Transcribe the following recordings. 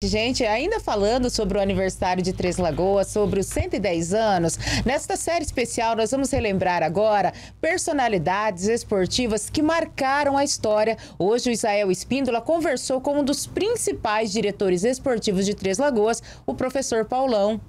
Gente, ainda falando sobre o aniversário de Três Lagoas, sobre os 110 anos, nesta série especial nós vamos relembrar agora personalidades esportivas que marcaram a história. Hoje o Israel Espíndola conversou com um dos principais diretores esportivos de Três Lagoas, o professor Paulão.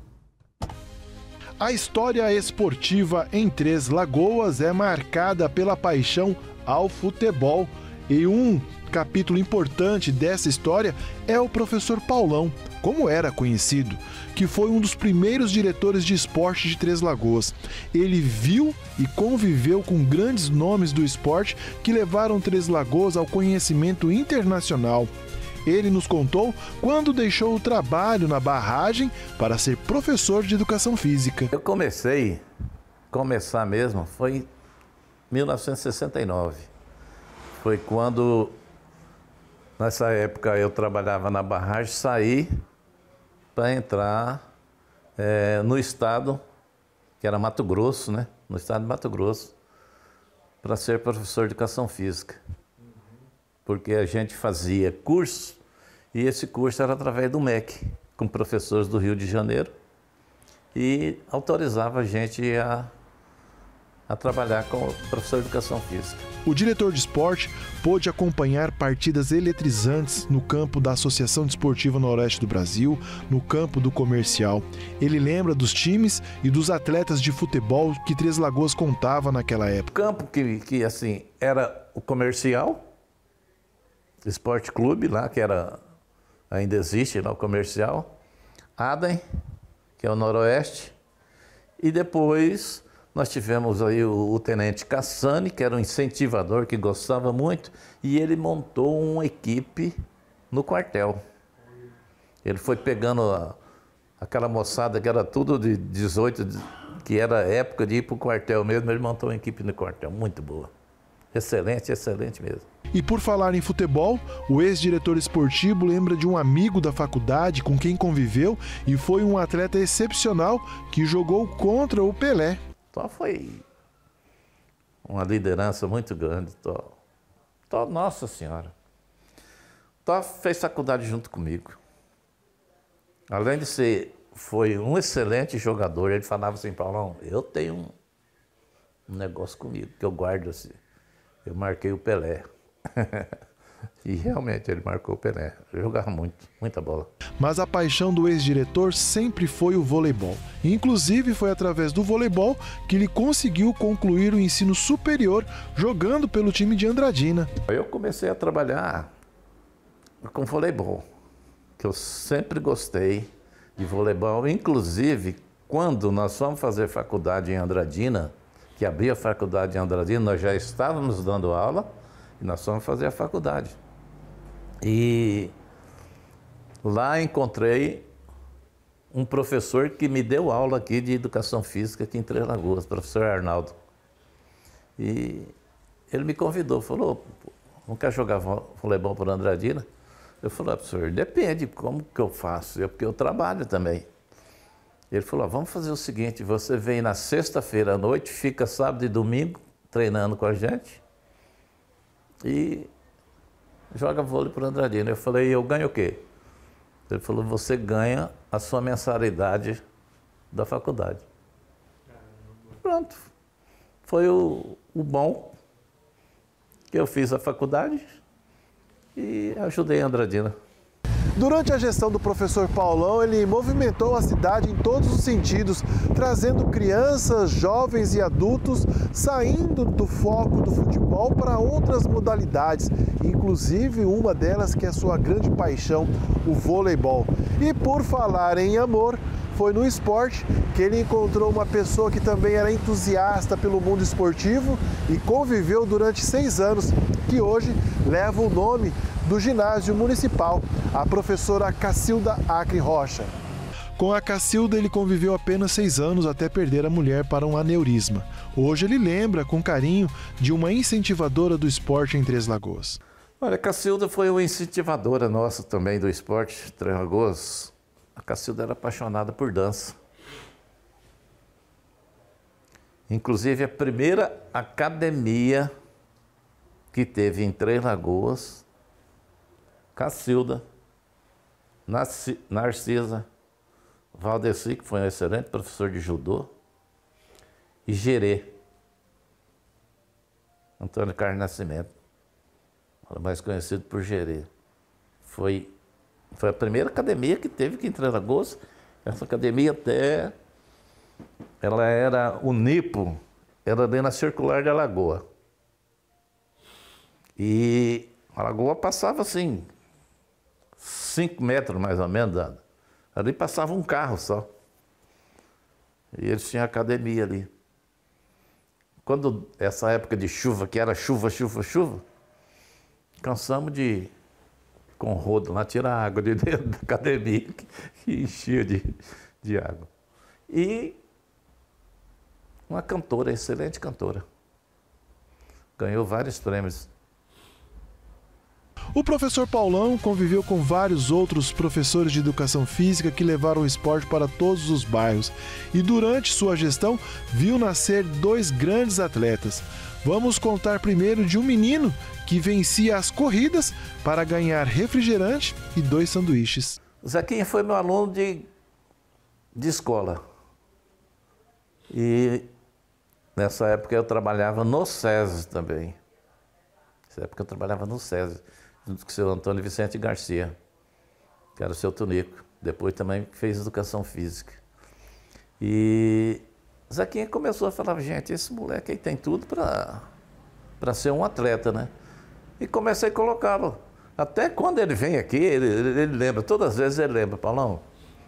A história esportiva em Três Lagoas é marcada pela paixão ao futebol e um capítulo importante dessa história é o professor Paulão, como era conhecido, que foi um dos primeiros diretores de esporte de Três Lagoas. Ele viu e conviveu com grandes nomes do esporte que levaram Três Lagoas ao conhecimento internacional. Ele nos contou quando deixou o trabalho na barragem para ser professor de educação física. Eu começar mesmo, foi em 1969. Foi quando, nessa época, eu trabalhava na barragem, saí para entrar no estado, que era Mato Grosso, né? No estado de Mato Grosso, para ser professor de educação física. Porque a gente fazia curso, e esse curso era através do MEC, com professores do Rio de Janeiro, e autorizava a gente a trabalhar como professor de educação física. O diretor de esporte pôde acompanhar partidas eletrizantes no campo da Associação Desportiva Noroeste do Brasil, no campo do Comercial. Ele lembra dos times e dos atletas de futebol que Três Lagoas contava naquela época. O campo que assim, era o Comercial, Esporte Clube lá, que ainda existe lá o Comercial, Adem, que é o Noroeste, e depois nós tivemos aí o Tenente Cassani, que era um incentivador que gostava muito, e ele montou uma equipe no quartel. Ele foi pegando aquela moçada que era tudo de 18, que era época de ir para o quartel mesmo, ele montou uma equipe no quartel, muito boa. Excelente, excelente mesmo. E por falar em futebol, o ex-diretor esportivo lembra de um amigo da faculdade com quem conviveu e foi um atleta excepcional que jogou contra o Pelé. Tó foi uma liderança muito grande. Tó, nossa senhora. Tó fez faculdade junto comigo. Além de foi um excelente jogador, ele falava assim, Paulão, eu tenho um negócio comigo, que eu guardo assim. Eu marquei o Pelé. E realmente ele marcou o Pelé. Eu jogava muito, muita bola. Mas a paixão do ex-diretor sempre foi o voleibol. Inclusive foi através do voleibol que ele conseguiu concluir o ensino superior jogando pelo time de Andradina. Eu comecei a trabalhar com voleibol, que eu sempre gostei de voleibol. Inclusive, quando nós fomos fazer faculdade em Andradina, que abria a faculdade em Andradina, nós já estávamos dando aula e nós fomos fazer a faculdade. E lá encontrei um professor que me deu aula aqui de educação física aqui em Três Lagoas, professor Arnaldo. E ele me convidou, falou, não quer jogar voleibol por Andradina? Eu falei, professor, depende como que eu faço, porque eu trabalho também. Ele falou, vamos fazer o seguinte, você vem na sexta-feira à noite, fica sábado e domingo treinando com a gente e joga vôlei por Andradina. Eu falei, eu ganho o quê? Ele falou, você ganha a sua mensalidade da faculdade. Pronto. Foi o bom que eu fiz a faculdade e ajudei a Andradina. Durante a gestão do professor Paulão, ele movimentou a cidade em todos os sentidos, trazendo crianças, jovens e adultos saindo do foco do futebol para outras modalidades, inclusive uma delas que é a sua grande paixão, o voleibol. E por falar em amor, foi no esporte que ele encontrou uma pessoa que também era entusiasta pelo mundo esportivo e conviveu durante 6 anos, que hoje leva o nome do ginásio municipal, a professora Cacilda Acre Rocha. Com a Cacilda, ele conviveu apenas 6 anos até perder a mulher para um aneurisma. Hoje ele lembra com carinho de uma incentivadora do esporte em Três Lagoas. Olha, a Cacilda foi uma incentivadora nossa também do esporte em Três Lagoas. A Cacilda era apaixonada por dança. Inclusive, a primeira academia que teve em Três Lagoas, Cacilda Narcisa, Valdeci, que foi um excelente professor de judô, e Gerê, Antônio Carlos Nascimento, mais conhecido por Gerê. Foi a primeira academia que teve aqui em Três Lagoas. Essa academia ela era o NIPO, era ali na Circular de Alagoa. E a lagoa passava assim, 5 metros mais ou menos, ali passava um carro só. E eles tinham academia ali. Quando essa época de chuva, que era chuva, cansamos de, com rodo lá, tirar água de dentro da academia, que enchia de água. E uma cantora, excelente cantora. Ganhou vários prêmios. O professor Paulão conviveu com vários outros professores de educação física que levaram o esporte para todos os bairros. E durante sua gestão, viu nascer 2 grandes atletas. Vamos contar primeiro de um menino que vencia as corridas para ganhar refrigerante e 2 sanduíches. O Zequinha foi meu aluno de escola. E nessa época eu trabalhava no SESI também. Nessa época eu trabalhava no SESI, junto com o seu Antônio Vicente Garcia, que era o seu Tunico. Depois também fez educação física. E Zequinha começou a falar, gente, esse moleque aí tem tudo para ser um atleta, né? E comecei a colocá-lo. Até quando ele vem aqui, ele lembra, todas as vezes ele lembra, Paulão,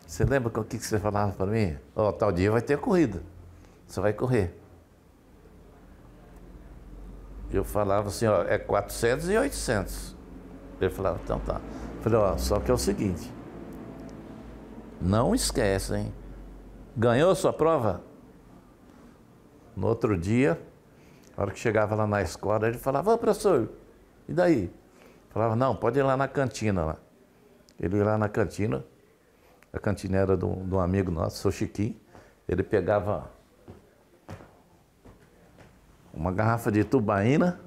você lembra o que você falava para mim? Ó, tal dia vai ter corrida, você vai correr. Eu falava assim, ó, é 400 e 800. Ele falava, então tá. Eu falei, ó, só que é o seguinte, não esquece, hein? Ganhou a sua prova? No outro dia, na hora que chegava lá na escola, ele falava, ô professor, e daí? Eu falava, não, pode ir lá na cantina lá. Ele ia lá na cantina, a cantina era de um amigo nosso, seu Chiquinho. Ele pegava uma garrafa de tubaína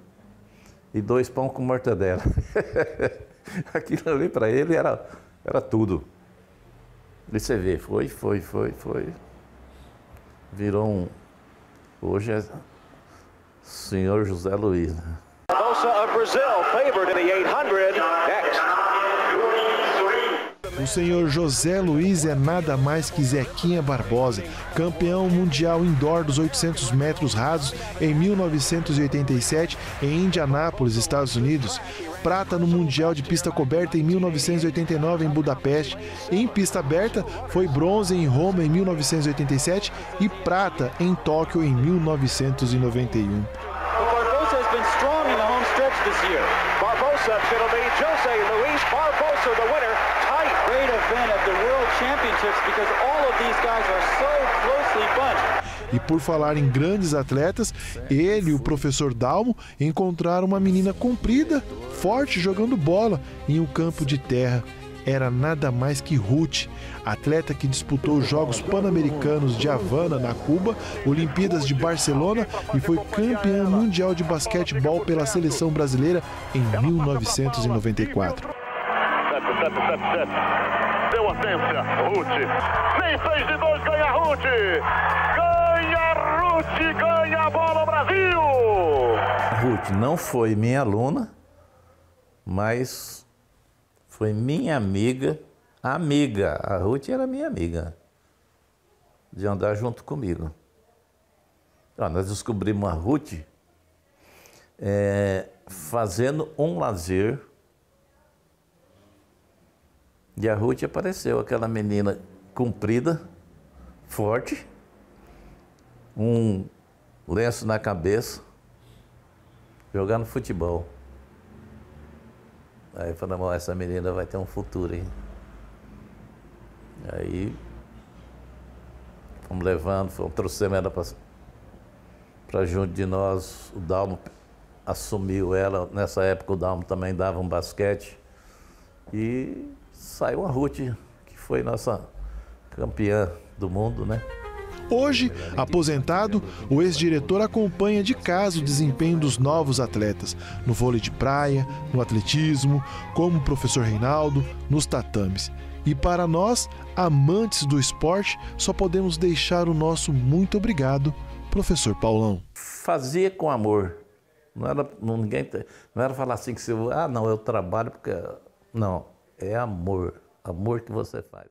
e 2 pão com mortadela. Aquilo ali para ele era tudo. E você vê, foi. Virou hoje é senhor José Luiz, né? Of Brazil, favored in the 800. Next. O senhor José Luiz é nada mais que Zequinha Barbosa, campeão mundial indoor dos 800 metros rasos em 1987 em Indianápolis, Estados Unidos. Prata no Mundial de Pista Coberta em 1989 em Budapeste. Em pista aberta, foi bronze em Roma em 1987 e prata em Tóquio em 1991. This year. Barbosa, it'll be José Luis Barbosa, the winner. Tight. Great event at the World Championships because all of these guys are so closely bunched. E por falar em grandes atletas, ele e o professor Dalmo encontraram uma menina comprida, forte, jogando bola em um campo de terra. Era nada mais que Ruth, atleta que disputou os Jogos Pan-Americanos de Havana, na Cuba, Olimpíadas de Barcelona e foi campeã mundial de basquetebol pela seleção brasileira em 1994. Deu assistência, Ruth. Nem 6 de 2, ganha Ruth! Ganha Ruth, ganha a bola, Brasil! Ruth não foi minha aluna, mas foi minha amiga. A Ruth era minha amiga, de andar junto comigo. Nós descobrimos a Ruth fazendo um lazer. E a Ruth apareceu, aquela menina comprida, forte, um lenço na cabeça, jogando futebol. Aí falamos, essa menina vai ter um futuro, hein? Aí fomos levando, trouxemos ela para junto de nós. O Dalmo assumiu ela. Nessa época o Dalmo também dava um basquete. E saiu a Ruth, que foi nossa campeã do mundo, né? Hoje, aposentado, o ex-diretor acompanha de casa o desempenho dos novos atletas, no vôlei de praia, no atletismo, como o professor Reinaldo, nos tatames. E para nós, amantes do esporte, só podemos deixar o nosso muito obrigado, professor Paulão. Fazia com amor. Não era falar assim que você... não, eu trabalho porque... Não, é amor. Amor que você faz.